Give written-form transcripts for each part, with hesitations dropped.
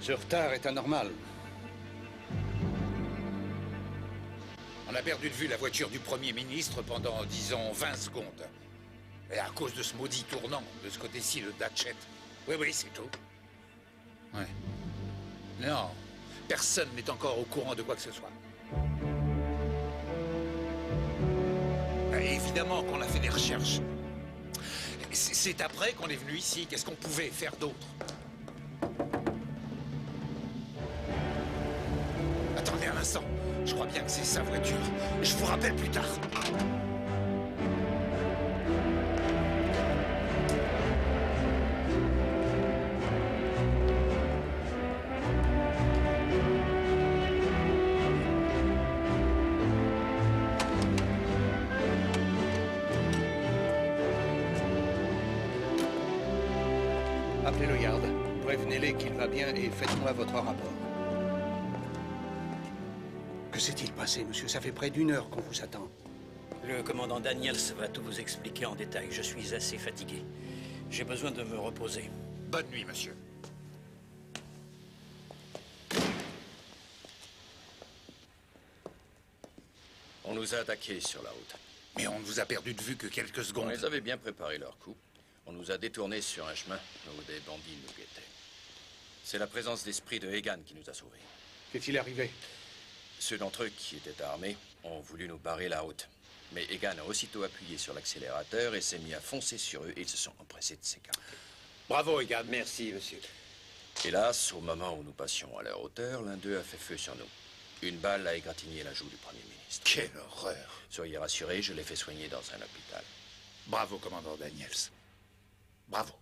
Ce retard est anormal. On a perdu de vue la voiture du Premier ministre pendant, disons, 20 secondes. Et à cause de ce maudit tournant, de ce côté-ci, le Datchet. Oui, oui, c'est tout. Ouais. Non, personne n'est encore au courant de quoi que ce soit. Évidemment qu'on a fait des recherches. C'est après qu'on est venu ici. Qu'est-ce qu'on pouvait faire d'autre? Attendez un instant. Je crois bien que c'est sa voiture. Je vous rappelle plus tard. Appelez le garde. Prévenez-les qu'il va bien et faites-moi votre rapport. Que s'est-il passé, monsieur? Ça fait près d'1 heure qu'on vous attend. Le commandant Daniels va tout vous expliquer en détail. Je suis assez fatigué. J'ai besoin de me reposer. Bonne nuit, monsieur. On nous a attaqués sur la route. Mais on ne vous a perdu de vue que quelques On secondes. les avait bien préparé leur coup. On nous a détournés sur un chemin où des bandits nous guettaient. C'est la présence d'esprit de Egan qui nous a sauvés. Qu'est-il arrivé? Ceux d'entre eux qui étaient armés ont voulu nous barrer la route. Mais Egan a aussitôt appuyé sur l'accélérateur et s'est mis à foncer sur eux et ils se sont empressés de s'écarter. Bravo, Egan. Merci, monsieur. Hélas, au moment où nous passions à leur hauteur, l'un d'eux a fait feu sur nous. Une balle a égratigné la joue du Premier ministre. Quelle horreur. Soyez rassurés, je l'ai fait soigner dans un hôpital. Bravo, commandant Daniels. Bravo.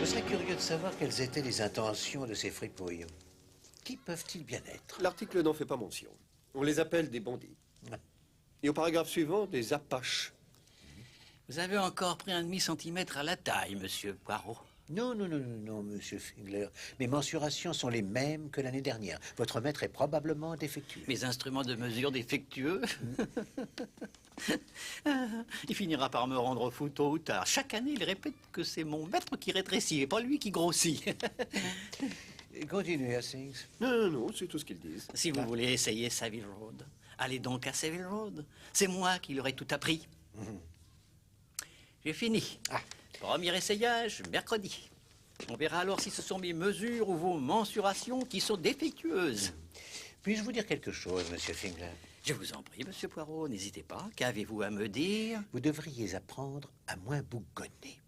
Je serais curieux de savoir quelles étaient les intentions de ces fripouilles. Qui peuvent-ils bien être? L'article n'en fait pas mention. On les appelle des bandits. Et au paragraphe suivant, des apaches. Vous avez encore pris un demi-centimètre à la taille, monsieur Poirot. Non, monsieur Fingler. Mes mensurations sont les mêmes que l'année dernière. Votre maître est probablement défectueux. Mes instruments de mesure défectueux. Il finira par me rendre fou tôt ou tard. Chaque année, il répète que c'est mon maître qui rétrécit et pas lui qui grossit. Continuez, Hastings. Non, c'est tout ce qu'ils disent. Si vous voulez essayer Savile Road, allez donc à Savile Road. C'est moi qui leur ai tout appris. J'ai fini. Premier essayage, mercredi. On verra alors si ce sont mes mesures ou vos mensurations qui sont défectueuses. Puis-je vous dire quelque chose, monsieur Fingler? Je vous en prie, monsieur Poirot, n'hésitez pas. Qu'avez-vous à me dire? Vous devriez apprendre à moins bougonner.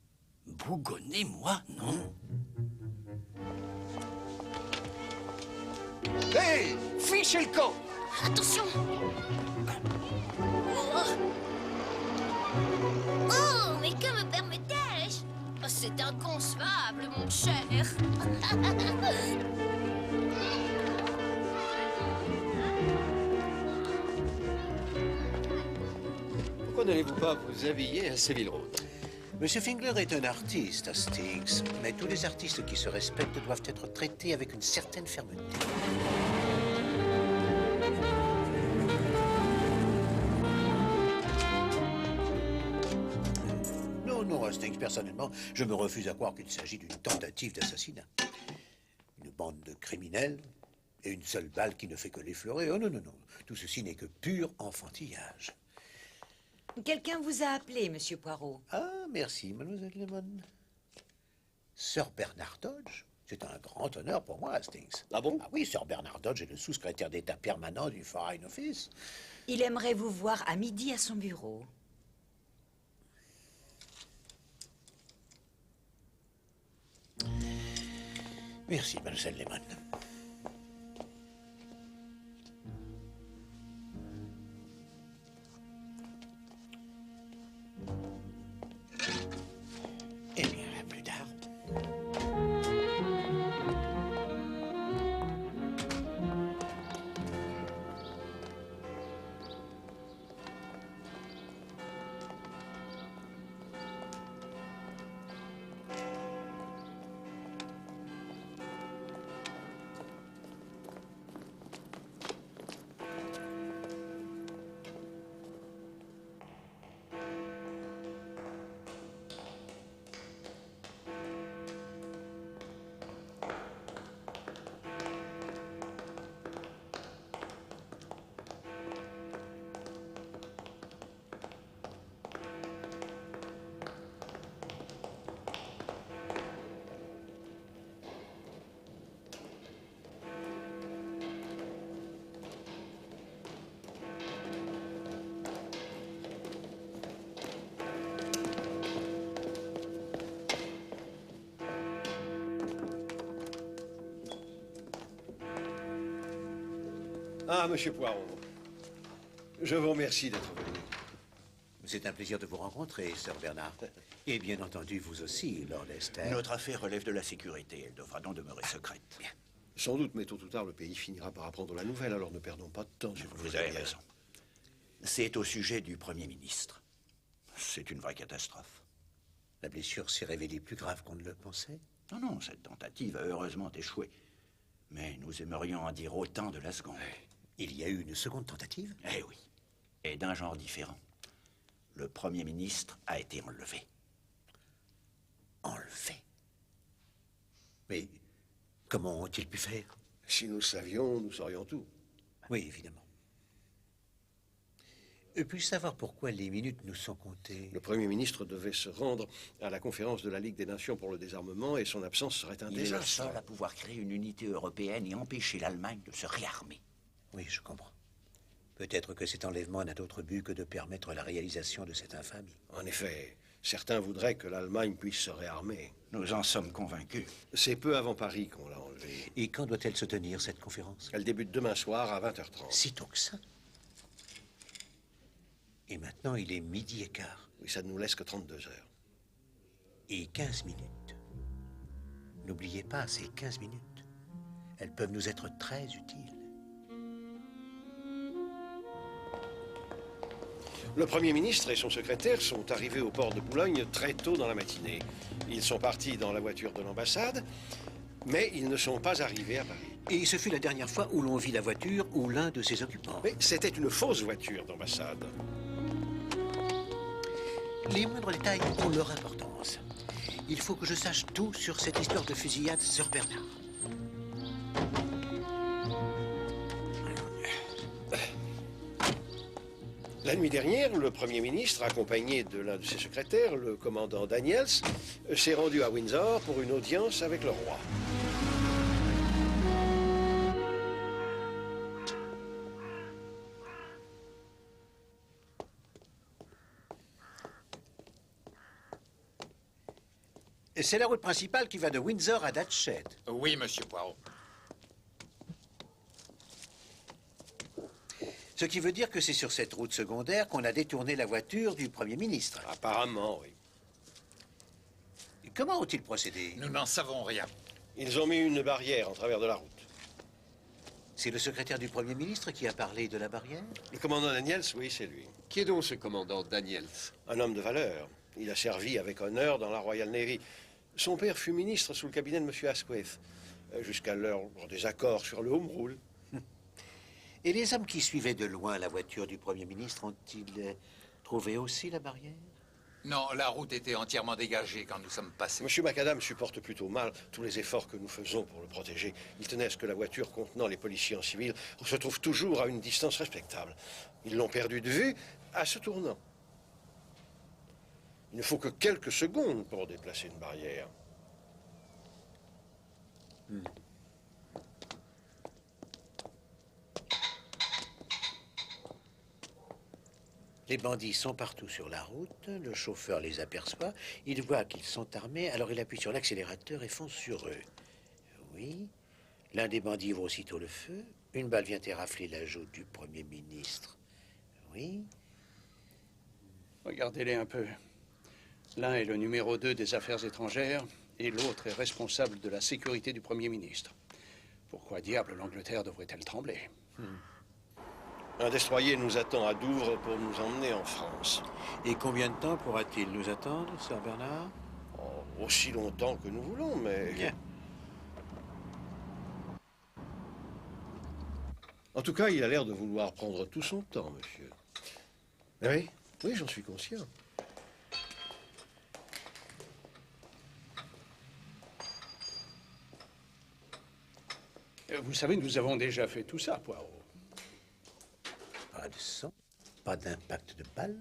Bougonner, moi? Non. Hé! Fichez le camp! Attention! Oh, mais que me permettais-je? Oh, c'est inconcevable, mon cher. Pourquoi n'allez-vous pas vous habiller à Savile Road? Monsieur Fingler est un artiste, Hastings. Mais tous les artistes qui se respectent doivent être traités avec une certaine fermeté. Non, Hastings, personnellement, je me refuse à croire qu'il s'agit d'une tentative d'assassinat. Une bande de criminels et une seule balle qui ne fait que l'effleurer. Oh non. Tout ceci n'est que pur enfantillage. Quelqu'un vous a appelé, monsieur Poirot. Ah, merci, mademoiselle Lemon. Sir Bernard Dodge, c'est un grand honneur pour moi, Hastings. Ah bon? Ah oui, Sir Bernard Dodge est le sous-secrétaire d'État permanent du Foreign Office. Il aimerait vous voir à midi à son bureau. Merci, mademoiselle Lemon. Eh bien, à plus tard. Ah, monsieur Poirot. Je vous remercie d'être venu. C'est un plaisir de vous rencontrer, Sir Bernard. Et bien entendu, vous aussi, Lord Esther. Notre affaire relève de la sécurité. Elle devra donc demeurer secrète. Bien. Sans doute, mais tôt ou tard, le pays finira par apprendre la nouvelle, alors ne perdons pas de temps, si vous Vous avez raison. C'est au sujet du Premier ministre. C'est une vraie catastrophe. La blessure s'est révélée plus grave qu'on ne le pensait. Non, non, cette tentative a heureusement échoué. Mais nous aimerions en dire autant de la seconde. Il y a eu une seconde tentative? Eh oui. Et d'un genre différent. Le Premier ministre a été enlevé. Enlevé? Mais comment ont-ils pu faire? Si nous le savions, nous saurions tout. Oui, évidemment. Puis-je savoir pourquoi les minutes nous sont comptées? Le Premier ministre devait se rendre à la conférence de la Ligue des Nations pour le désarmement et son absence serait un Il est le désastre. seul à pouvoir créer une unité européenne et empêcher l'Allemagne de se réarmer. Oui, je comprends. Peut-être que cet enlèvement n'a d'autre but que de permettre la réalisation de cette infamie. En effet, certains voudraient que l'Allemagne puisse se réarmer. Nous en sommes convaincus. C'est peu avant Paris qu'on l'a enlevé. Et quand doit-elle se tenir, cette conférence? Elle débute demain soir à 20h30. Sitôt que ça. Et maintenant, il est 12h15. Oui, ça ne nous laisse que 32 heures. Et 15 minutes. N'oubliez pas, ces 15 minutes. Elles peuvent nous être très utiles. Le Premier ministre et son secrétaire sont arrivés au port de Boulogne très tôt dans la matinée. Ils sont partis dans la voiture de l'ambassade, mais ils ne sont pas arrivés à Paris. Et ce fut la dernière fois où l'on vit la voiture ou l'un de ses occupants. Mais c'était une fausse voiture d'ambassade. Les moindres détails ont leur importance. Il faut que je sache tout sur cette histoire de fusillade, Sir Bernard. La nuit dernière, le Premier ministre, accompagné de l'un de ses secrétaires, le commandant Daniels, s'est rendu à Windsor pour une audience avec le roi. C'est la route principale qui va de Windsor à Datchet. Oui, monsieur Poirot. Ce qui veut dire que c'est sur cette route secondaire qu'on a détourné la voiture du Premier ministre. Apparemment, oui. Comment ont-ils procédé? Nous n'en savons rien. Ils ont mis une barrière en travers de la route. C'est le secrétaire du Premier ministre qui a parlé de la barrière? Le commandant Daniels, oui, c'est lui. Qui est donc ce commandant Daniels? Un homme de valeur. Il a servi avec honneur dans la Royal Navy. Son père fut ministre sous le cabinet de M. Asquith, jusqu'à leur désaccord sur le home rule. Et les hommes qui suivaient de loin la voiture du Premier ministre ont-ils trouvé aussi la barrière? Non, la route était entièrement dégagée quand nous sommes passés. M. Macadam supporte plutôt mal tous les efforts que nous faisons pour le protéger. Il tenait à ce que la voiture contenant les policiers en civil se trouve toujours à une distance respectable. Ils l'ont perdu de vue à ce tournant. Il ne faut que quelques secondes pour déplacer une barrière. Les bandits sont partout sur la route, le chauffeur les aperçoit, il voit qu'ils sont armés, alors il appuie sur l'accélérateur et fonce sur eux. Oui, l'un des bandits ouvre aussitôt le feu, une balle vient érafler la joue du Premier ministre. Oui. Regardez-les un peu. L'un est le numéro 2 des affaires étrangères et l'autre est responsable de la sécurité du Premier ministre. Pourquoi diable l'Angleterre devrait-elle trembler? Un destroyer nous attend à Douvres pour nous emmener en France. Et combien de temps pourra-t-il nous attendre, Sir Bernard? Oh, aussi longtemps que nous voulons, mais... Bien. En tout cas, il a l'air de vouloir prendre tout son temps, monsieur. Oui, oui, j'en suis conscient. Vous savez, nous avons déjà fait tout ça, Poirot. Pas de sang, pas d'impact de balle.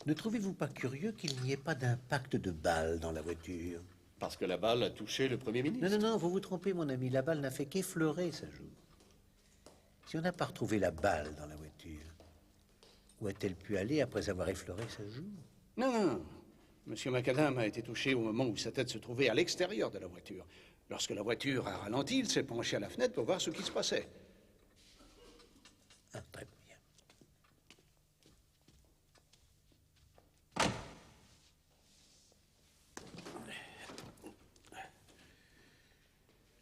Ne trouvez-vous pas curieux qu'il n'y ait pas d'impact de balle dans la voiture? Parce que la balle a touché le Premier ministre. Non, non, non, vous vous trompez, mon ami. La balle n'a fait qu'effleurer sa joue. Si on n'a pas retrouvé la balle dans la voiture, où a-t-elle pu aller après avoir effleuré sa joue? Non, non. Monsieur Macadam a été touché au moment où sa tête se trouvait à l'extérieur de la voiture. Lorsque la voiture a ralenti, il s'est penché à la fenêtre pour voir ce qui se passait. Ah, très bien.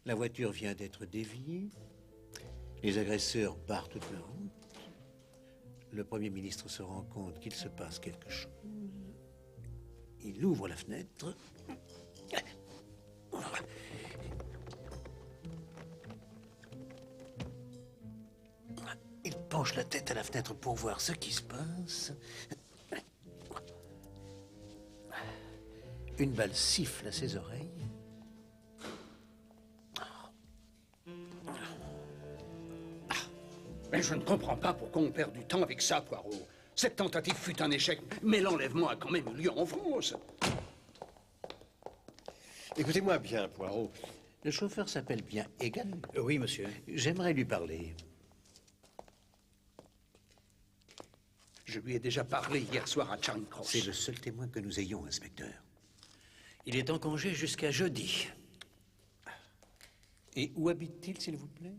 La voiture vient d'être déviée. Les agresseurs barrent toute la route. Le Premier ministre se rend compte qu'il se passe quelque chose. Il ouvre la fenêtre. Il penche la tête à la fenêtre pour voir ce qui se passe. Une balle siffle à ses oreilles. Mais je ne comprends pas pourquoi on perd du temps avec ça, Poirot. Cette tentative fut un échec, mais l'enlèvement a quand même eu lieu en France. Écoutez-moi bien, Poirot. Le chauffeur s'appelle bien Egan. Oui, monsieur. J'aimerais lui parler. Je lui ai déjà parlé hier soir à Charing Cross. C'est le seul témoin que nous ayons, inspecteur. Il est en congé jusqu'à jeudi. Et où habite-t-il, s'il vous plaît?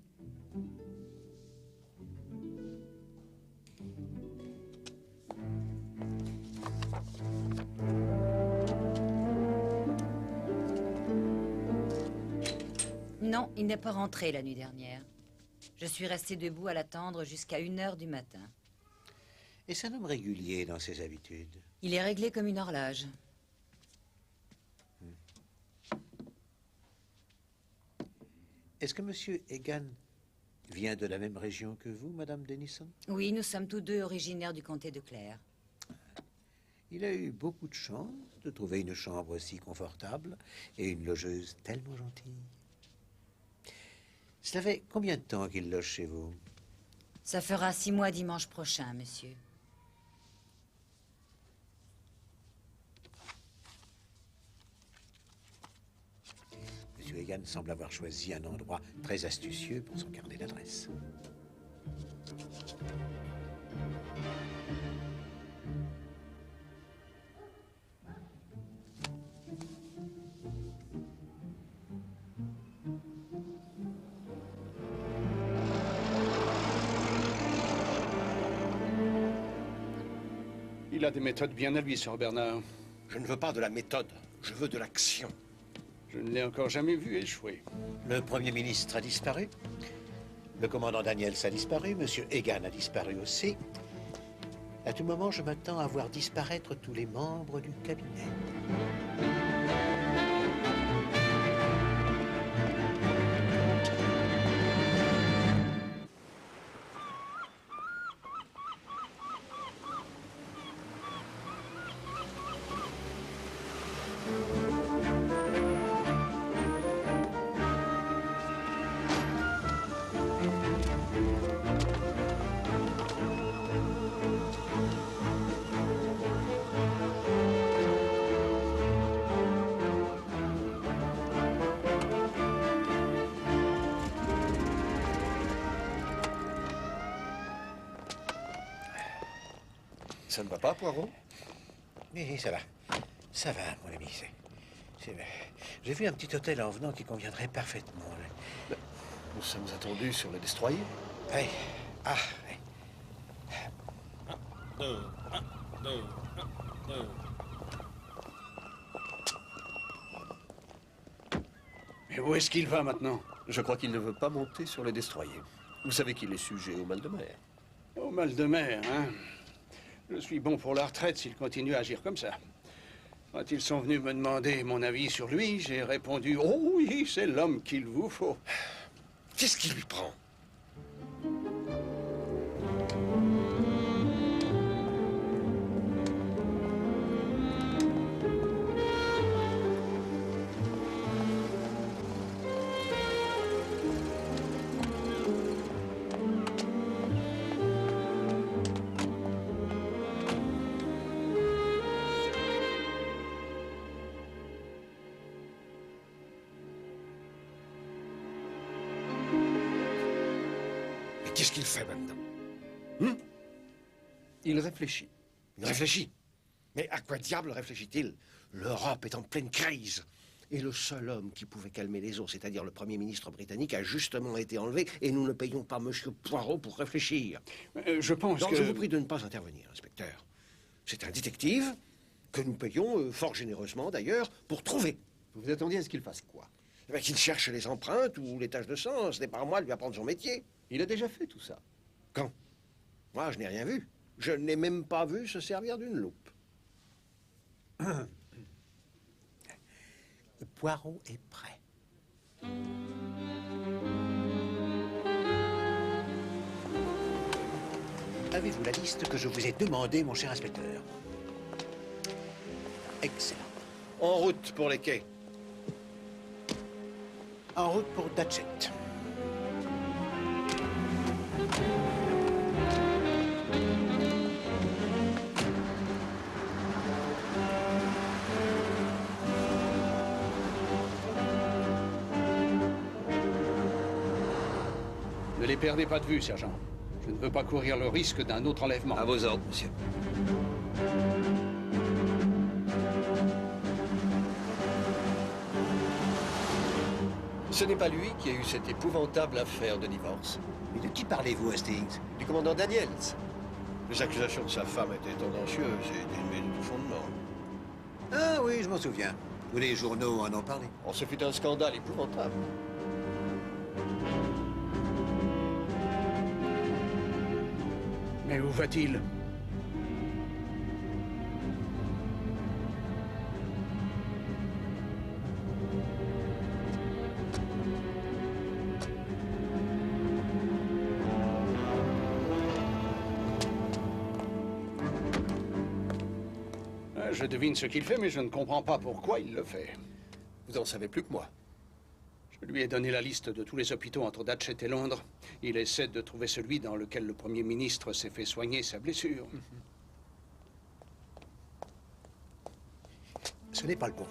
Non, il n'est pas rentré la nuit dernière. Je suis restée debout à l'attendre jusqu'à 1 heure du matin. Est-ce un homme régulier dans ses habitudes? Il est réglé comme une horloge. Est-ce que Monsieur Egan vient de la même région que vous, Madame Denison? Oui, nous sommes tous deux originaires du comté de Clare. Il a eu beaucoup de chance de trouver une chambre si confortable et une logeuse tellement gentille. Cela fait combien de temps qu'il loge chez vous? Ça fera 6 mois dimanche prochain, monsieur. Monsieur Egan semble avoir choisi un endroit très astucieux pour son carnet d'adresse. Il a des méthodes bien à lui, Sir Bernard. Je ne veux pas de la méthode, je veux de l'action. Je ne l'ai encore jamais vu échouer. Le Premier ministre a disparu. Le commandant Daniels a disparu. Monsieur Egan a disparu aussi. À tout moment, je m'attends à voir disparaître tous les membres du cabinet. Ça ne va pas, Poirot? Oui, ça va. Ça va, mon ami. J'ai vu un petit hôtel en venant qui conviendrait parfaitement. Nous sommes attendus sur le destroyer. Oui. Ah, oui. 1, 2, 1, 2, 1, 2. Mais où est-ce qu'il va maintenant? Je crois qu'il ne veut pas monter sur le destroyer. Vous savez qu'il est sujet au mal de mer. Au mal de mer, hein? Je suis bon pour la retraite s'il continue à agir comme ça. Quand ils sont venus me demander mon avis sur lui, j'ai répondu « Oh oui, c'est l'homme qu'il vous faut ». Qu'est-ce qui lui prend? Qu'est-ce qu'il fait maintenant? Il réfléchit. Il réfléchit. Mais à quoi diable réfléchit-il? L'Europe est en pleine crise. Et le seul homme qui pouvait calmer les eaux, c'est-à-dire le Premier ministre britannique, a justement été enlevé et nous ne payons pas Monsieur Poirot pour réfléchir. Je pense Donc, que... je vous prie de ne pas intervenir, inspecteur. C'est un détective que nous payons, fort généreusement d'ailleurs, pour trouver. Vous vous attendiez à ce qu'il fasse quoi? Eh bien, qu'il cherche les empreintes ou les taches de sang. Ce n'est pas à moi de lui apprendre son métier. Il a déjà fait tout ça. Quand? Moi, je n'ai rien vu. Je n'ai même pas vu se servir d'une loupe. Poirot est prêt. Avez-vous la liste que je vous ai demandée, mon cher inspecteur? Excellent. En route pour les quais. En route pour Datchet. Ne les perdez pas de vue, sergent. Je ne veux pas courir le risque d'un autre enlèvement. À vos ordres, monsieur. Ce n'est pas lui qui a eu cette épouvantable affaire de divorce. Mais de qui parlez-vous, Hastings? Du commandant Daniels. Les accusations de sa femme étaient tendancieuses et dénuées de tout fondement. Ah oui, je m'en souviens. Tous les journaux en ont parlé. Oh, ce fut un scandale épouvantable. Mais où va-t-il? Je devine ce qu'il fait, mais je ne comprends pas pourquoi il le fait. Vous en savez plus que moi. Je lui ai donné la liste de tous les hôpitaux entre Datchet et Londres. Il essaie de trouver celui dans lequel le Premier ministre s'est fait soigner sa blessure. Ce n'est pas le bon.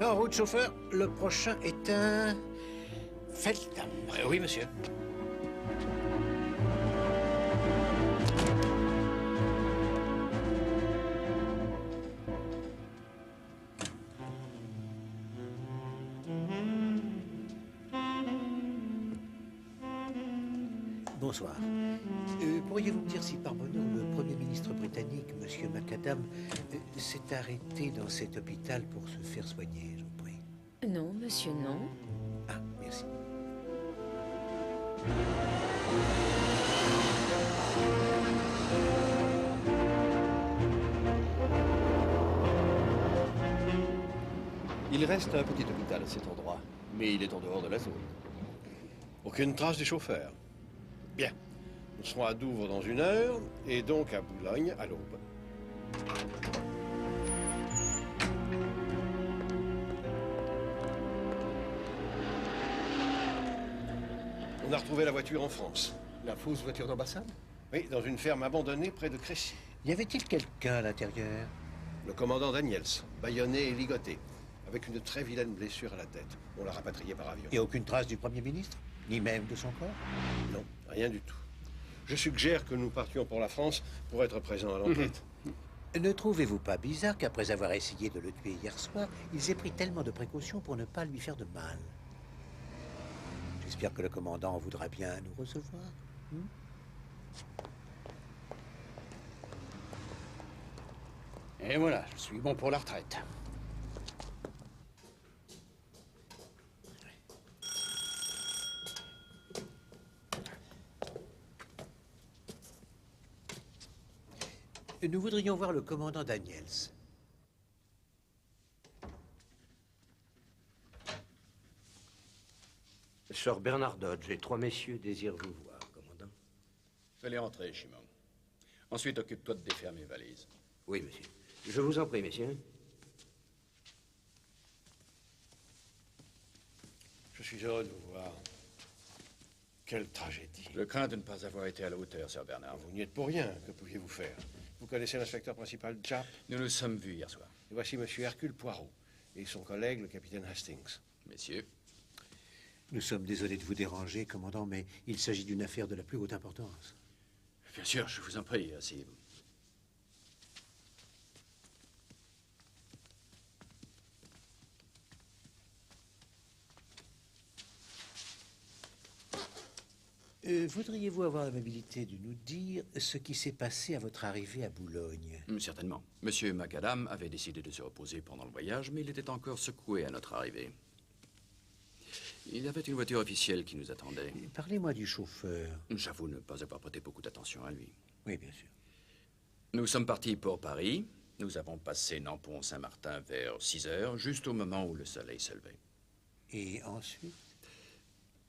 En route, chauffeur. Le prochain est un... Feltham. Oui, monsieur. Bonsoir. Pourriez-vous me dire si par bonheur le Premier ministre britannique, M. Macadam, s'est arrêté dans cet hôpital pour se faire soigner, je vous prie? Non, monsieur, non. Ah, merci. Il reste un petit hôpital à cet endroit, mais il est en dehors de la zone. Aucune trace du chauffeur. Bien. Nous serons à Douvres dans 1 heure, et donc à Boulogne à l'aube. On a retrouvé la voiture en France. La fausse voiture d'ambassade? Oui, dans une ferme abandonnée près de Crécy. Y avait-il quelqu'un à l'intérieur? Le commandant Daniels, bâillonné et ligoté, avec une très vilaine blessure à la tête. On l'a rapatrié par avion. Et aucune trace du Premier ministre? Ni même de son corps? Non, rien du tout. Je suggère que nous partions pour la France pour être présents à l'enquête. Ne trouvez-vous pas bizarre qu'après avoir essayé de le tuer hier soir, ils aient pris tellement de précautions pour ne pas lui faire de mal? J'espère que le commandant voudra bien nous recevoir. Et voilà, je suis bon pour la retraite. Nous voudrions voir le commandant Daniels. Sir Bernard Dodge et 3 messieurs désirent vous voir, commandant. Fais-les entrer, Chimon. Ensuite, occupe-toi de défaire mes valises. Oui, monsieur. Je vous en prie, messieurs. Je suis heureux de vous voir. Quelle tragédie. Je crains de ne pas avoir été à la hauteur, Sir Bernard. Vous n'y êtes pour rien. Que pouviez-vous faire? Vous connaissez l'inspecteur principal Japp? Nous nous sommes vus hier soir. Et voici M. Hercule Poirot et son collègue, le capitaine Hastings. Messieurs. Nous sommes désolés de vous déranger, commandant, mais il s'agit d'une affaire de la plus haute importance. Bien sûr, je vous en prie, asseyez-vous. Voudriez-vous avoir l'amabilité de nous dire ce qui s'est passé à votre arrivée à Boulogne? Certainement. Monsieur Macadam avait décidé de se reposer pendant le voyage, mais il était encore secoué à notre arrivée. Il y avait une voiture officielle qui nous attendait. Parlez-moi du chauffeur. J'avoue ne pas avoir prêté beaucoup d'attention à lui. Oui, bien sûr. Nous sommes partis pour Paris. Nous avons passé Nampont-Saint-Martin vers 6 heures, juste au moment où le soleil se levait. Et ensuite?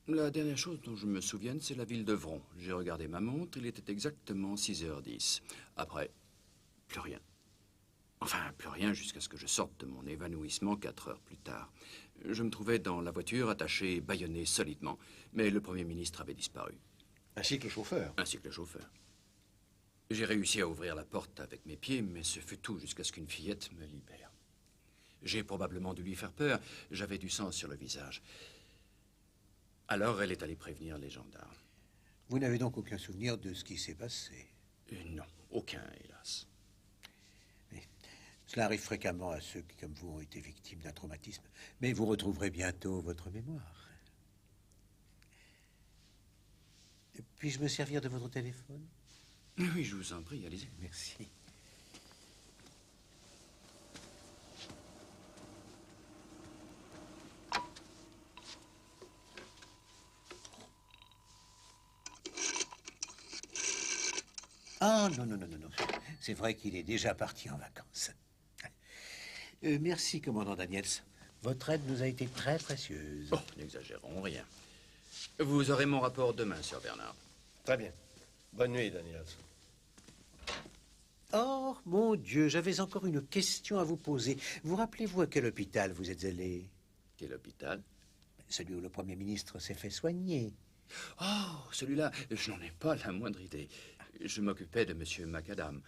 La dernière chose dont je me souvienne, c'est la ville de Vron. J'ai regardé ma montre, il était exactement 6h10. Après, plus rien. Enfin, plus rien jusqu'à ce que je sorte de mon évanouissement 4 heures plus tard. Je me trouvais dans la voiture, attaché, bâillonné solidement. Mais le Premier ministre avait disparu. Ainsi que le chauffeur? Ainsi que le chauffeur. J'ai réussi à ouvrir la porte avec mes pieds, mais ce fut tout jusqu'à ce qu'une fillette me libère. J'ai probablement dû lui faire peur. J'avais du sang sur le visage. Alors, elle est allée prévenir les gendarmes. Vous n'avez donc aucun souvenir de ce qui s'est passé? Non, aucun, hélas. Oui. Cela arrive fréquemment à ceux qui, comme vous, ont été victimes d'un traumatisme. Mais vous retrouverez bientôt votre mémoire. Puis-je me servir de votre téléphone? Oui, je vous en prie, allez-y. Merci. Ah, non, non, non, non, non. C'est vrai qu'il est déjà parti en vacances. Merci, commandant Daniels. Votre aide nous a été très précieuse. Oh, n'exagérons rien. Vous aurez mon rapport demain, Sir Bernard. Très bien. Bonne nuit, Daniels. Oh, mon Dieu, j'avais encore une question à vous poser. Vous rappelez-vous à quel hôpital vous êtes allé? Quel hôpital? Celui où le Premier ministre s'est fait soigner. Oh, celui-là, je n'en ai pas la moindre idée. Je m'occupais de Monsieur Macadam.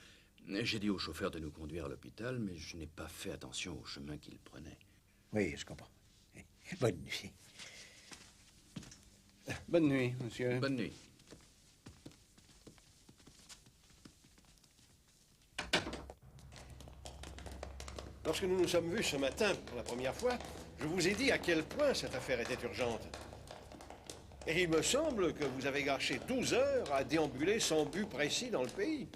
J'ai dit au chauffeur de nous conduire à l'hôpital, mais je n'ai pas fait attention au chemin qu'il prenait. Oui, je comprends. Bonne nuit. Bonne nuit, monsieur. Bonne nuit. Lorsque nous nous sommes vus ce matin pour la première fois, je vous ai dit à quel point cette affaire était urgente. Et il me semble que vous avez gâché 12 heures à déambuler sans but précis dans le pays.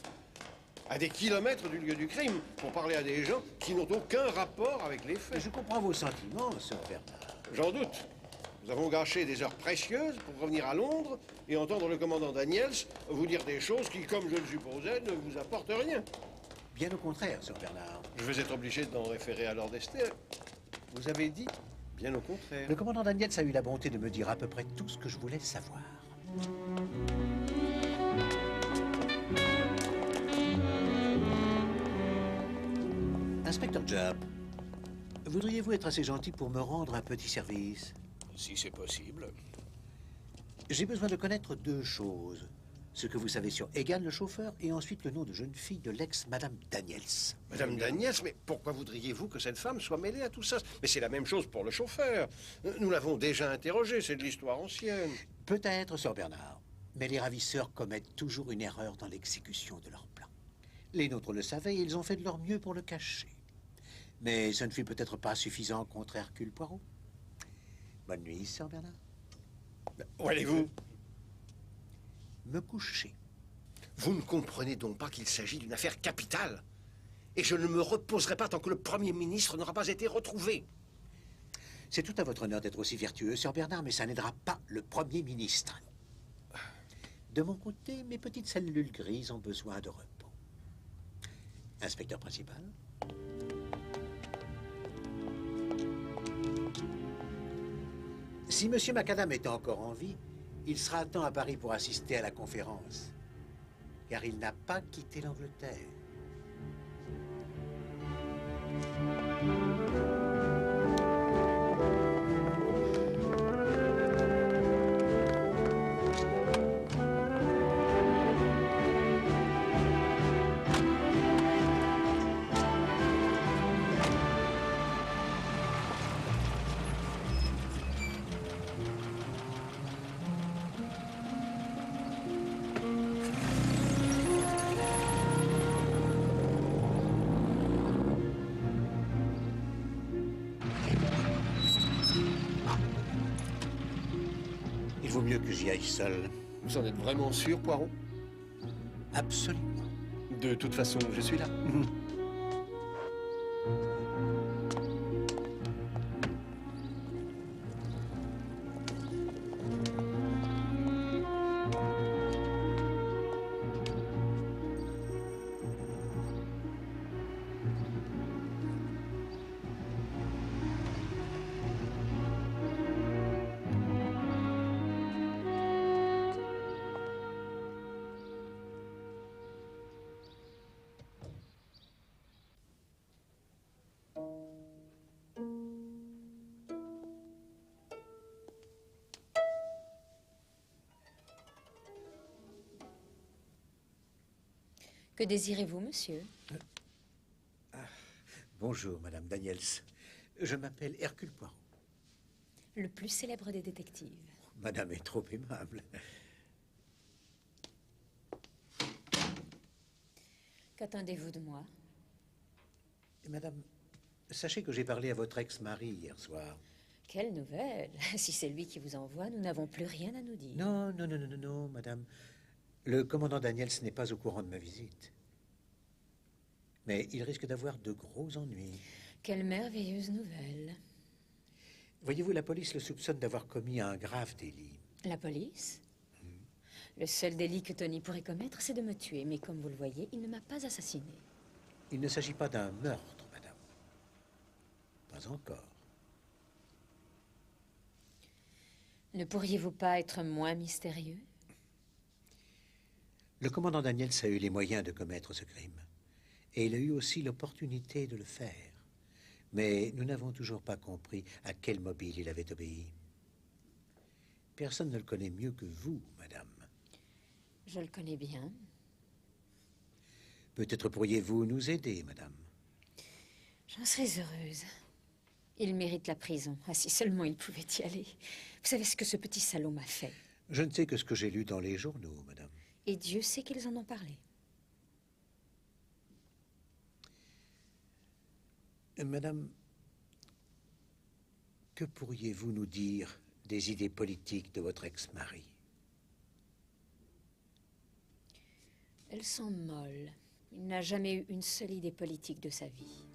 À des kilomètres du lieu du crime, pour parler à des gens qui n'ont aucun rapport avec les faits. Je comprends vos sentiments, Sir Bernard. J'en doute. Nous avons gâché des heures précieuses pour revenir à Londres et entendre le commandant Daniels vous dire des choses qui, comme je le supposais, ne vous apportent rien. Bien au contraire, Sir Bernard. Je vais être obligé d'en référer à Lord Esther. Vous avez dit bien au contraire. Le commandant Daniels a eu la bonté de me dire à peu près tout ce que je voulais savoir. Inspecteur Japp, voudriez-vous être assez gentil pour me rendre un petit service? Si c'est possible. J'ai besoin de connaître deux choses. Ce que vous savez sur Egan, le chauffeur, et ensuite le nom de jeune fille de l'ex-Madame Daniels. Madame Daniels, mais pourquoi voudriez-vous que cette femme soit mêlée à tout ça? Mais c'est la même chose pour le chauffeur. Nous l'avons déjà interrogé, c'est de l'histoire ancienne. Peut-être, Sir Bernard, mais les ravisseurs commettent toujours une erreur dans l'exécution de leur plan. Les nôtres le savaient et ils ont fait de leur mieux pour le cacher. Mais ce ne fut peut-être pas suffisant contre Hercule Poirot. Bonne nuit, Sir Bernard. Où allez-vous? Me coucher. Vous ne comprenez donc pas qu'il s'agit d'une affaire capitale. Et je ne me reposerai pas tant que le Premier ministre n'aura pas été retrouvé. C'est tout à votre honneur d'être aussi vertueux, Sir Bernard, mais ça n'aidera pas le Premier ministre. De mon côté, mes petites cellules grises ont besoin de repos. Inspecteur principal? Si M. Macadam est encore en vie, il sera à temps à Paris pour assister à la conférence, car il n'a pas quitté l'Angleterre. vaut mieux que j'y aille seul. Vous en êtes vraiment sûr, Poirot? Absolument. De toute façon, je suis là. Que désirez-vous, monsieur? Bonjour, Madame Daniels. Je m'appelle Hercule Poirot. Le plus célèbre des détectives. Madame est trop aimable. Qu'attendez-vous de moi? Madame, sachez que j'ai parlé à votre ex-mari hier soir. Quelle nouvelle! Si c'est lui qui vous envoie, nous n'avons plus rien à nous dire. Non, non, non, non, non, non, Madame. Le commandant Daniels n'est pas au courant de ma visite. Mais il risque d'avoir de gros ennuis. Quelle merveilleuse nouvelle! Voyez-vous, la police le soupçonne d'avoir commis un grave délit. La police? Le seul délit que Tony pourrait commettre, c'est de me tuer. Mais comme vous le voyez, il ne m'a pas assassiné. Il ne s'agit pas d'un meurtre, Madame. Pas encore. Ne pourriez-vous pas être moins mystérieux? Le commandant Daniels a eu les moyens de commettre ce crime. Et il a eu aussi l'opportunité de le faire. Mais nous n'avons toujours pas compris à quel mobile il avait obéi. Personne ne le connaît mieux que vous, Madame. Je le connais bien. Peut-être pourriez-vous nous aider, Madame. J'en serais heureuse. Il mérite la prison. Ah, si seulement il pouvait y aller. Vous savez ce que ce petit salaud m'a fait? Je ne sais que ce que j'ai lu dans les journaux, Madame. Et Dieu sait qu'ils en ont parlé. Madame, que pourriez-vous nous dire des idées politiques de votre ex-mari? Elles sont molles. Il n'a jamais eu une seule idée politique de sa vie.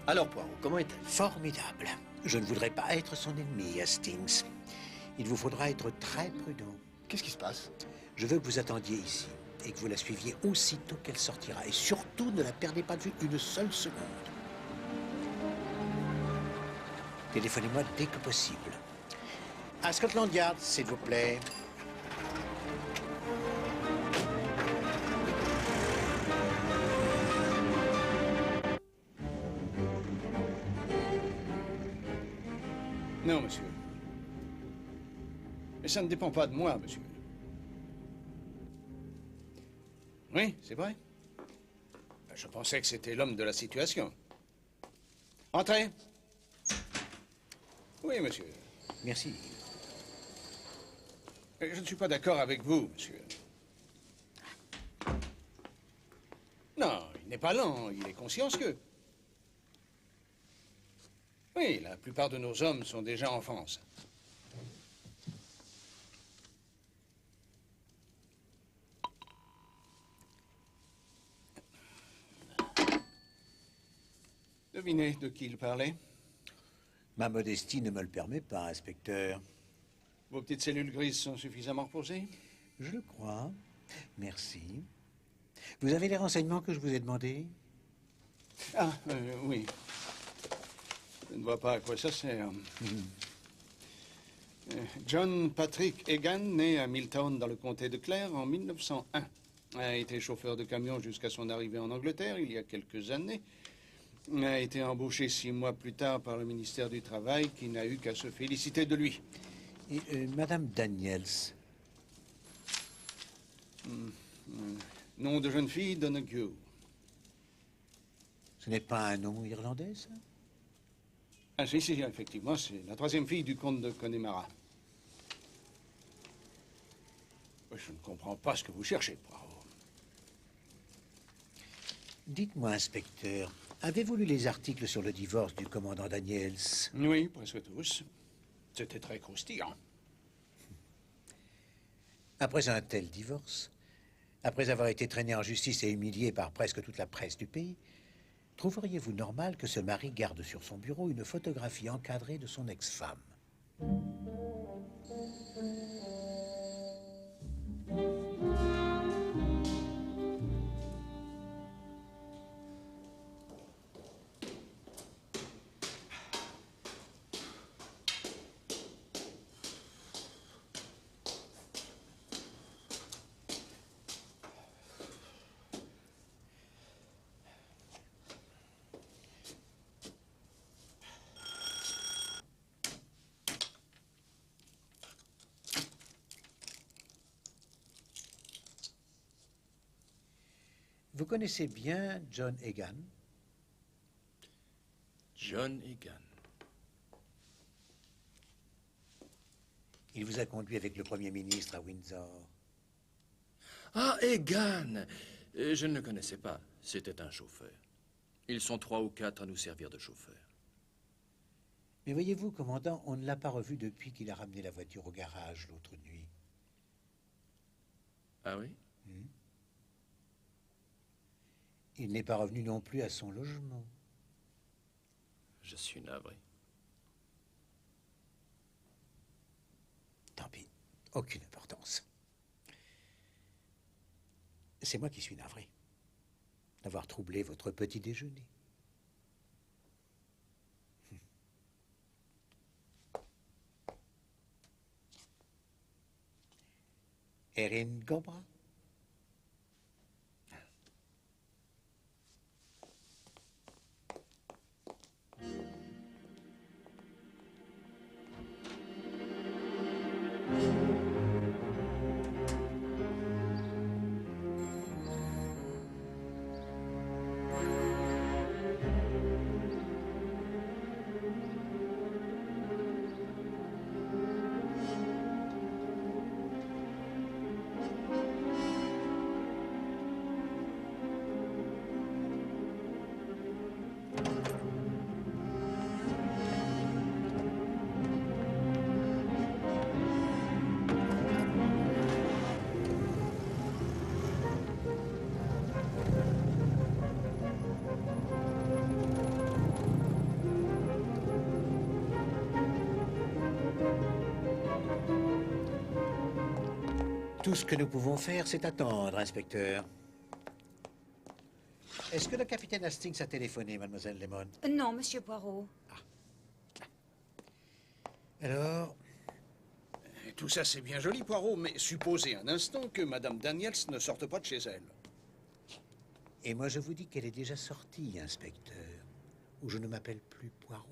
Alors, Poirot, comment est-elle? Formidable. Je ne voudrais pas être son ennemi, Hastings. Il vous faudra être très prudent. Qu'est-ce qui se passe? Je veux que vous attendiez ici et que vous la suiviez aussitôt qu'elle sortira. Et surtout, ne la perdez pas de vue une seule seconde. Téléphonez-moi dès que possible. À Scotland Yard, s'il vous plaît. Non, monsieur. Mais ça ne dépend pas de moi, monsieur. Oui, c'est vrai. Je pensais que c'était l'homme de la situation. Entrez. Oui, monsieur. Merci. Je ne suis pas d'accord avec vous, monsieur. Non, il n'est pas lent, il est consciencieux. Oui, la plupart de nos hommes sont déjà en France. Devinez de qui il parlait? Ma modestie ne me le permet pas, inspecteur. Vos petites cellules grises sont suffisamment reposées? Je le crois. Merci. Vous avez les renseignements que je vous ai demandés? Ah, oui. Je ne vois pas à quoi ça sert. John Patrick Egan, né à Miltown dans le comté de Clare en 1901, a été chauffeur de camion jusqu'à son arrivée en Angleterre il y a quelques années. A été embauché 6 mois plus tard par le ministère du Travail qui n'a eu qu'à se féliciter de lui. Et Madame Daniels? Nom de jeune fille, Donoghue. Ce n'est pas un nom irlandais, ça? Ah, si, effectivement, c'est la 3e fille du comte de Connemara. Je ne comprends pas ce que vous cherchez, Poirot. Dites-moi, inspecteur, avez-vous lu les articles sur le divorce du commandant Daniels? Oui, presque tous. C'était très croustillant. Après un tel divorce, après avoir été traîné en justice et humilié par presque toute la presse du pays, trouveriez-vous normal que ce mari garde sur son bureau une photographie encadrée de son ex-femme? Vous connaissez bien John Egan? John Egan. Il vous a conduit avec le Premier ministre à Windsor. Ah, Egan! Je ne le connaissais pas. C'était un chauffeur. Ils sont 3 ou 4 à nous servir de chauffeur. Mais voyez-vous, commandant, on ne l'a pas revu depuis qu'il a ramené la voiture au garage l'autre nuit. Ah oui? Il n'est pas revenu non plus à son logement. Je suis navré. Tant pis, aucune importance. C'est moi qui suis navré d'avoir troublé votre petit déjeuner. Erin Gobra? Tout ce que nous pouvons faire, c'est attendre, inspecteur. Est-ce que le capitaine Hastings a téléphoné, mademoiselle Lemon? Non, monsieur Poirot. Alors, Tout ça, c'est bien joli, Poirot, mais supposez un instant que Madame Daniels ne sorte pas de chez elle. et moi je vous dis qu'elle est déjà sortie, inspecteur, ou je ne m'appelle plus Poirot.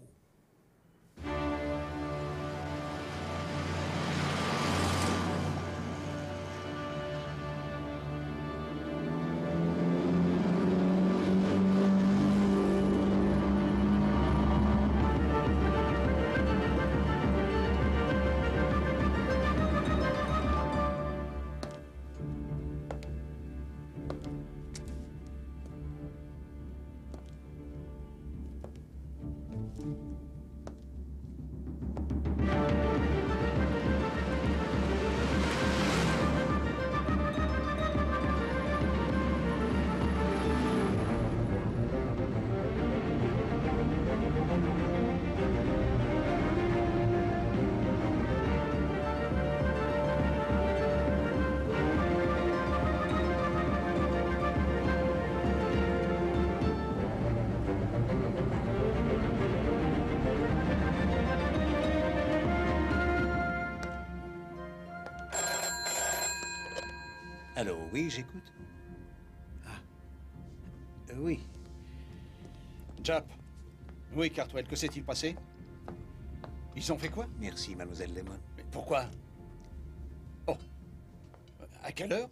Allô, oui, j'écoute. Ah. Oui. Jap. Oui, Cartwell, que s'est-il passé? Ils ont fait quoi? Merci, mademoiselle Lemon. Mais pourquoi? Oh. À quelle heure?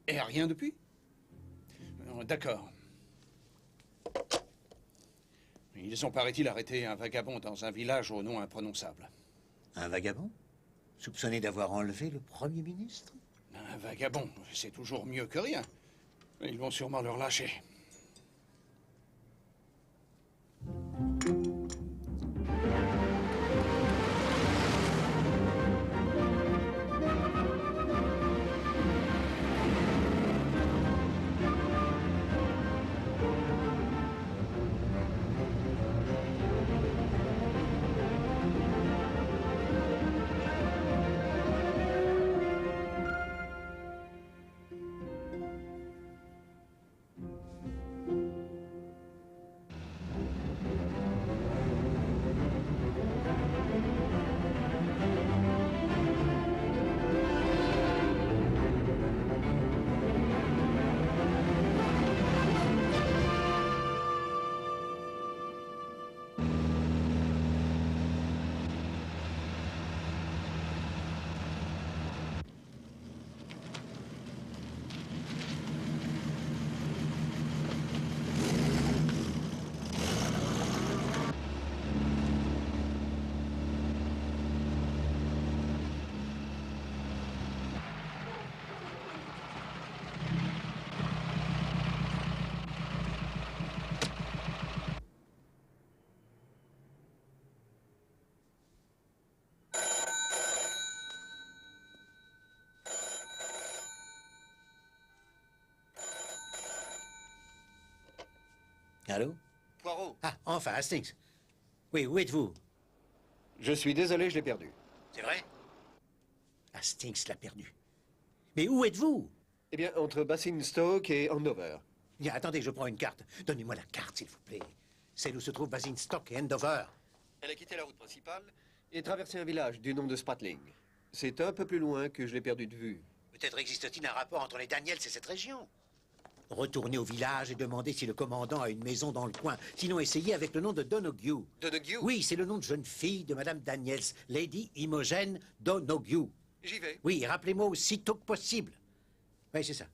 Et rien depuis? D'accord. Ils ont, paraît-il, arrêté un vagabond dans un village au nom imprononçable. Un vagabond? Soupçonné d'avoir enlevé le Premier ministre? Un vagabond, c'est toujours mieux que rien. Ils vont sûrement le relâcher. Allô? Poirot. Ah, enfin, Hastings. Oui, où êtes-vous? Je suis désolé, je l'ai perdu. C'est vrai? Hastings l'a perdu. Mais où êtes-vous? Eh bien, entre Basingstoke et Andover. Bien, attendez, je prends une carte. Donnez-moi la carte, s'il vous plaît. Celle où se trouvent Basingstoke et Andover. Elle a quitté la route principale et traversé un village du nom de Spratling. C'est un peu plus loin que je l'ai perdu de vue. Peut-être existe-t-il un rapport entre les Daniels et cette région? Retournez au village et demandez si le commandant a une maison dans le coin. Sinon, essayez avec le nom de Donoghue. Donoghue? Oui, c'est le nom de jeune fille de Madame Daniels, Lady Imogen Donoghue. J'y vais. Oui, rappelez-moi aussitôt que possible. Oui, c'est ça.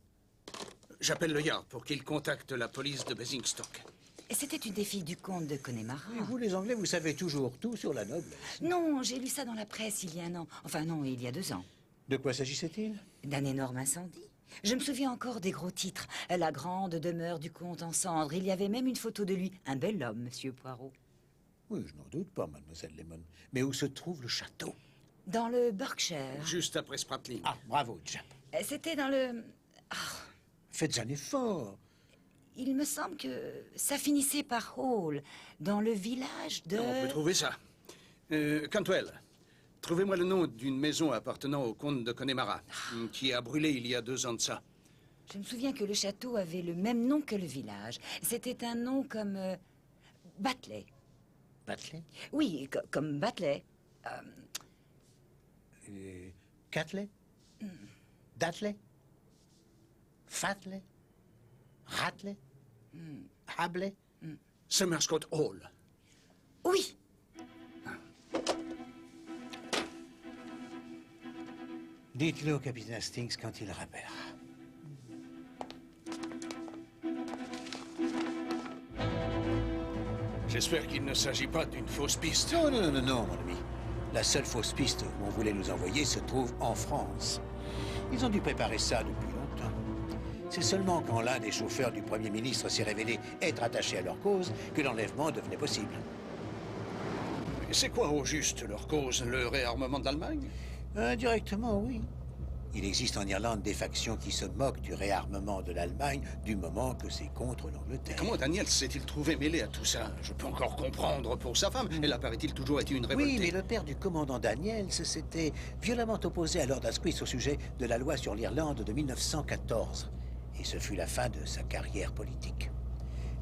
J'appelle le Yard pour qu'il contacte la police de Basingstoke. C'était une des filles du comte de Connemara. Et vous, les Anglais, vous savez toujours tout sur la noblesse. Non, j'ai lu ça dans la presse il y a un an. Enfin non, il y a 2 ans. De quoi s'agissait-il? D'un énorme incendie. Je me souviens encore des gros titres. La grande demeure du comte en cendres. Il y avait même une photo de lui. Un bel homme, monsieur Poirot. Oui, je n'en doute pas, mademoiselle Lemon. Mais où se trouve le château? Dans le Berkshire. Juste après Spratling. Ah, bravo, Jack. C'était dans le... Faites un effort. Il me semble que ça finissait par Hall, dans le village de... On peut trouver ça. Cantwell, trouvez-moi le nom d'une maison appartenant au comte de Connemara, qui a brûlé il y a 2 ans de ça. Je me souviens que le château avait le même nom que le village. C'était un nom comme... Batley. Batley? Oui, comme Batley. Catley? Datley? Fatley? Ratley? Habley? Somerscott Hall. Oui. Dites-le au capitaine Hastings quand il rappellera. J'espère qu'il ne s'agit pas d'une fausse piste. Non, non, non, non, non, mon ami. La seule fausse piste qu'on voulait nous envoyer se trouve en France. Ils ont dû préparer ça depuis longtemps. C'est seulement quand l'un des chauffeurs du Premier ministre s'est révélé être attaché à leur cause que l'enlèvement devenait possible. C'est quoi au juste leur cause? Le réarmement de l'Allemagne? Indirectement, oui. Il existe en Irlande des factions qui se moquent du réarmement de l'Allemagne du moment que c'est contre l'Angleterre. Comment Daniel s'est-il trouvé mêlé à tout ça? Je peux encore comprendre pour sa femme. Elle a, paraît-il, toujours été une révoltée. Oui, mais le père du commandant Daniels s'était violemment opposé à Lord Asquith au sujet de la loi sur l'Irlande de 1914. Et ce fut la fin de sa carrière politique.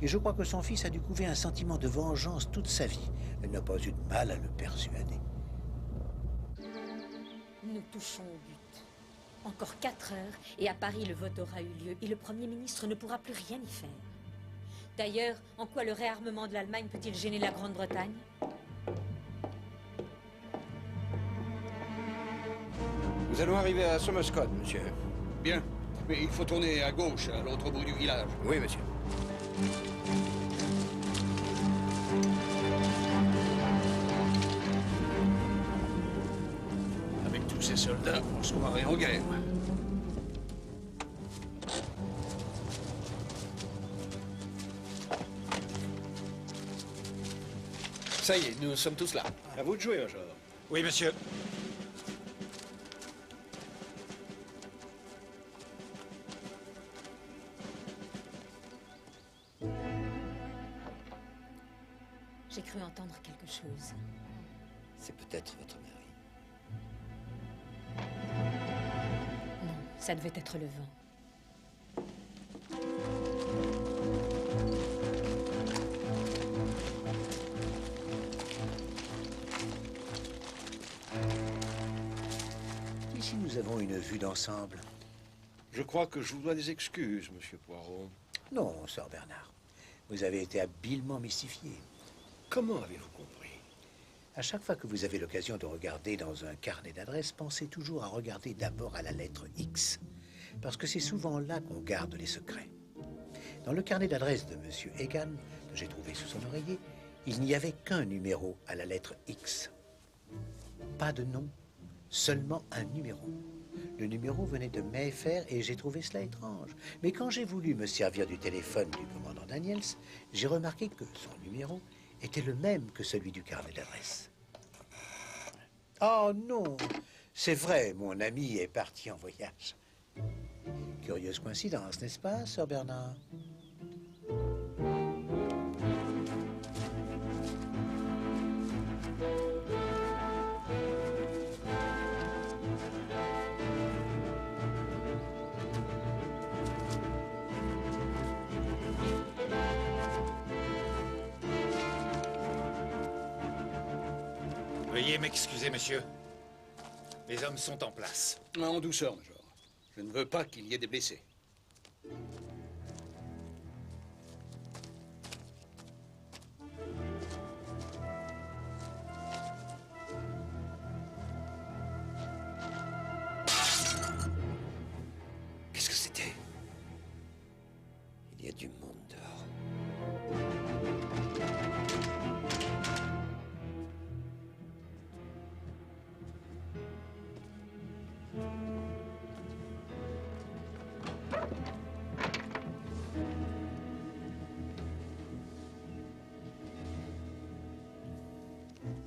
Et je crois que son fils a dû couver un sentiment de vengeance toute sa vie. Elle n'a pas eu de mal à le persuader. Nous touchons au but. Encore 4 heures, et à Paris, le vote aura eu lieu, et le Premier ministre ne pourra plus rien y faire. D'ailleurs, en quoi le réarmement de l'Allemagne peut-il gêner la Grande-Bretagne? Nous allons arriver à Somerscott, monsieur. Bien, mais il faut tourner à gauche, à l'autre bout du village. Oui, monsieur. Avec tout soldats, on se croirait en guerre. Ça y est, nous sommes tous là. À vous de jouer, Major. Oui, monsieur. J'ai cru entendre quelque chose. C'est peut-être votre mari. Non, ça devait être le vent. Ici, nous avons une vue d'ensemble. Je crois que je vous dois des excuses, monsieur Poirot. Non, sœur Bernard. Vous avez été habilement mystifié. Comment avez-vous compris? À chaque fois que vous avez l'occasion de regarder dans un carnet d'adresses, pensez toujours à regarder d'abord à la lettre X. Parce que c'est souvent là qu'on garde les secrets. Dans le carnet d'adresses de monsieur Egan, que j'ai trouvé sous son oreiller, il n'y avait qu'un numéro à la lettre X. Pas de nom, seulement un numéro. Le numéro venait de Mayfair et j'ai trouvé cela étrange. Mais quand j'ai voulu me servir du téléphone du commandant Daniels, j'ai remarqué que son numéro était le même que celui du carnet d'adresse. Oh non, c'est vrai, mon ami est parti en voyage. Curieuse coïncidence, n'est-ce pas, sœur Bernard? Veuillez m'excuser, monsieur. Les hommes sont en place. En douceur, Major. Je ne veux pas qu'il y ait des blessés. Qu'est-ce que c'était? Il y a du monde dehors.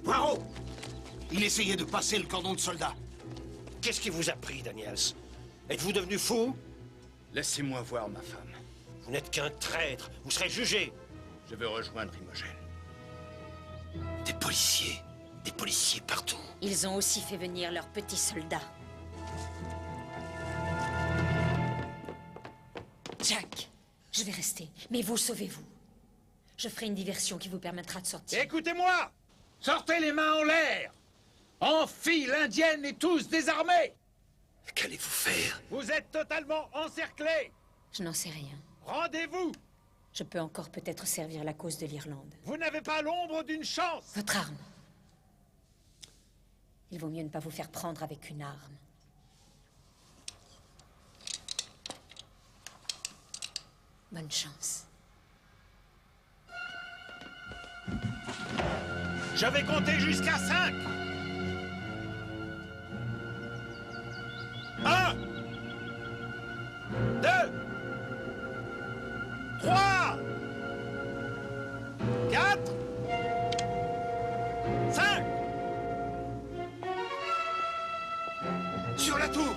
Poirot! Il essayait de passer le cordon de soldats. Qu'est-ce qui vous a pris, Daniels? Êtes-vous devenu fou? Laissez-moi voir ma femme. Vous n'êtes qu'un traître. Vous serez jugé. Je veux rejoindre Imogen. Des policiers partout. Ils ont aussi fait venir leurs petits soldats. Jack, je vais rester, mais vous sauvez-vous. Je ferai une diversion qui vous permettra de sortir. Écoutez-moi! Sortez les mains en l'air! En file indienne et tous désarmés! Qu'allez-vous faire? Vous êtes totalement encerclés! Je n'en sais rien. Rendez-vous! Je peux encore peut-être servir la cause de l'Irlande. Vous n'avez pas l'ombre d'une chance! Votre arme. Il vaut mieux ne pas vous faire prendre avec une arme. Bonne chance. Je vais compter jusqu'à 5! 1, 2, 3, 4, 5! Sur la tour!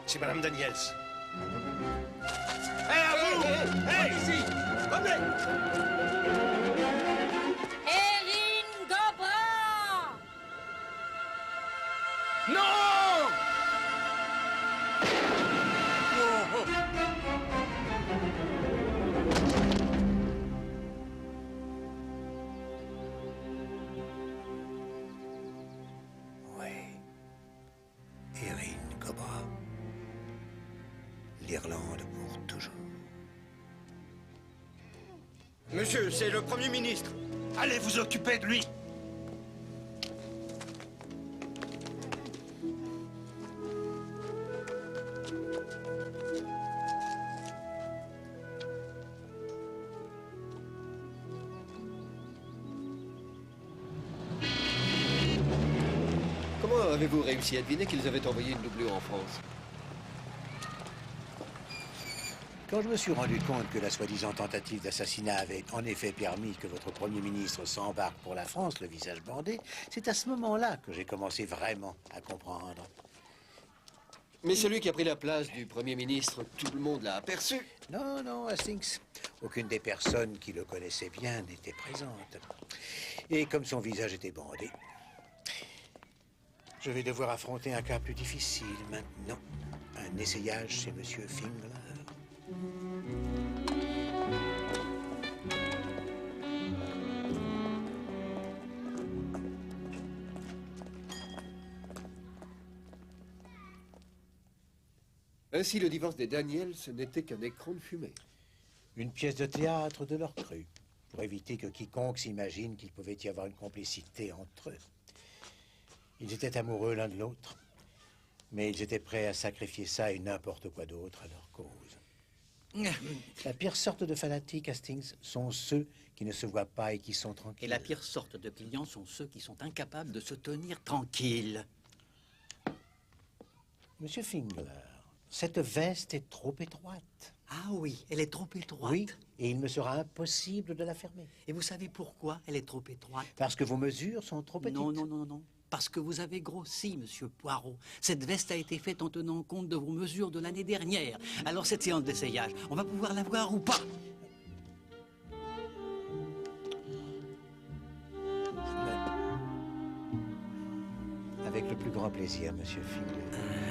C'est Madame Daniels. Hé, à vous! Hé, ici! Venez! Erin Gobra! Non! Ouais. Erin Cobra. L'Irlande pour toujours. Monsieur, c'est le Premier ministre. Allez vous occuper de lui. avez-vous réussi à deviner qu'ils avaient envoyé une doublure en France? Quand je me suis rendu compte que la soi-disant tentative d'assassinat avait en effet permis que votre Premier ministre s'embarque pour la France, le visage bandé, c'est à ce moment-là que j'ai commencé vraiment à comprendre. Mais celui qui a pris la place du Premier ministre, tout le monde l'a aperçu. Non, non, Hastings. Aucune des personnes qui le connaissaient bien n'était présente. Et comme son visage était bandé, je vais devoir affronter un cas plus difficile maintenant. Un essayage chez Monsieur Fingler. Ainsi, le divorce des Daniels, ce n'était qu'un écran de fumée. Une pièce de théâtre de leur cru, pour éviter que quiconque s'imagine qu'il pouvait y avoir une complicité entre eux. Ils étaient amoureux l'un de l'autre, mais ils étaient prêts à sacrifier ça et n'importe quoi d'autre à leur cause. La pire sorte de fanatiques, Hastings, sont ceux qui ne se voient pas et qui sont tranquilles. Et la pire sorte de clients sont ceux qui sont incapables de se tenir tranquilles. Monsieur Fingler, cette veste est trop étroite. Ah oui, elle est trop étroite. Oui, et il me sera impossible de la fermer. Et vous savez pourquoi elle est trop étroite? Parce que vos mesures sont trop petites. Non, non, non, non. Parce que vous avez grossi, monsieur Poirot. Cette veste a été faite en tenant compte de vos mesures de l'année dernière. Alors cette séance d'essayage, on va pouvoir la voir ou pas? Avec le plus grand plaisir, monsieur Fingler.